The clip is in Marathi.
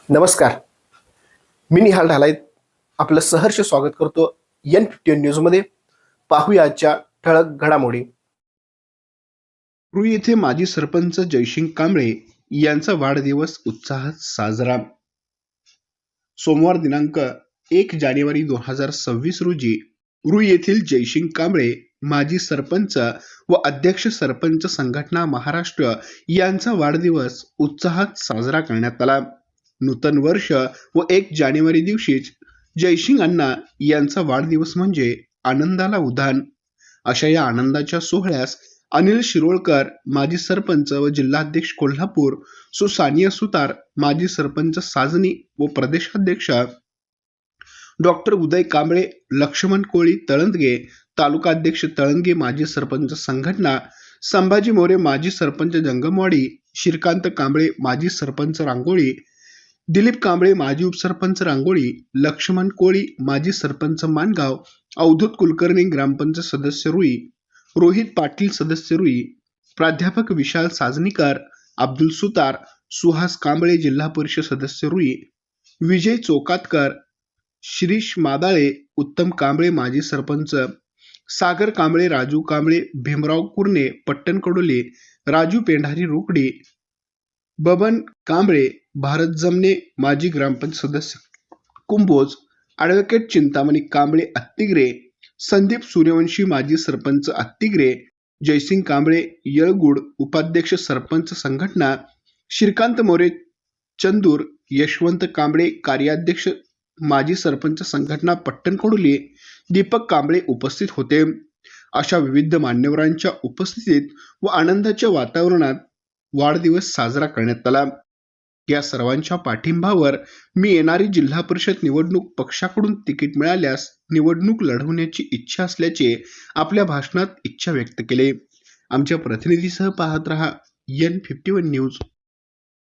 नमस्कार. मी निहाल ढालाय आपलं सहर्ष स्वागत करतो N51 न्यूजमध्ये. पाहूया आजच्या ठळक घडामोडी. रूई येथे माजी सरपंच जयसिंग कांबळे यांचा वाढदिवस उत्साहात साजरा. सोमवार दिनांक 1 जानेवारी 2026 रोजी रूई येथील जयसिंग कांबळे माजी सरपंच व अध्यक्ष सरपंच संघटना महाराष्ट्र यांचा वाढदिवस उत्साहात साजरा करण्यात आला. नूतन वर्ष व 1 जानेवारी दिवशीच जयसिंग अण्णा यांचा वाढदिवस म्हणजे आनंदाला उधाण. अशा या आनंदाच्या सोहळ्यास अनिल शिरोळकर माजी सरपंच व जिल्हाध्यक्ष कोल्हापूर, सानिया सुतार माजी सरपंच साजनी व प्रदेशाध्यक्ष डॉक्टर उदय कांबळे, लक्ष्मण कोळी तळंदगे, तालुकाध्यक्ष तळंदगे माजी सरपंच संघटना, संभाजी मोरे माजी सरपंच जंगमवाडी, श्रीकांत कांबळे माजी सरपंच रांगोळी, दिलीप कांबळे माजी उपसरपंच रांगोळी, लक्ष्मण कोळी माजी सरपंच मानगाव, अवधूत कुलकर्णी ग्रामपंचायत सदस्य रूई, रोहित पाटील सदस्य रूई, प्राध्यापक विशाल साजनीकर, अब्दुल सुतार, सुहास कांबळे जिल्हा परिषद सदस्य रूई, विजय चोकातकर, शिरीष मादाळे, उत्तम कांबळे माजी सरपंच, सागर कांबळे, राजू कांबळे, भीमराव कुर्णे पट्टणकडोली, राजू पेंढारी रोकडी, बबन कांबळे, भारत जमने माजी ग्रामपंचायत सदस्य कुंभोज, ॲडव्होकेट चिंतामणी कांबळे अत्तिग्रे, संदीप सूर्यवंशी माजी सरपंच अत्तिग्रे, जयसिंग कांबळे येळगुड उपाध्यक्ष सरपंच संघटना, श्रीकांत मोरे चंदूर, यशवंत कांबळे कार्याध्यक्ष माजी सरपंच संघटना पट्टणकडोली, दीपक कांबळे उपस्थित होते. अशा विविध मान्यवरांच्या उपस्थितीत व आनंदाच्या वातावरणात वाढदिवस साजरा करण्यात आला. या सर्वांच्या पाठिंबावर मी येणारी जिल्हा परिषद निवडणूक पक्षाकडून तिकीट मिळाल्यास निवडणूक लढवण्याची इच्छा असल्याचे आपल्या भाषणात इच्छा व्यक्त केले. आमच्या प्रतिनिधीसह पाहत रहा N51 न्यूज.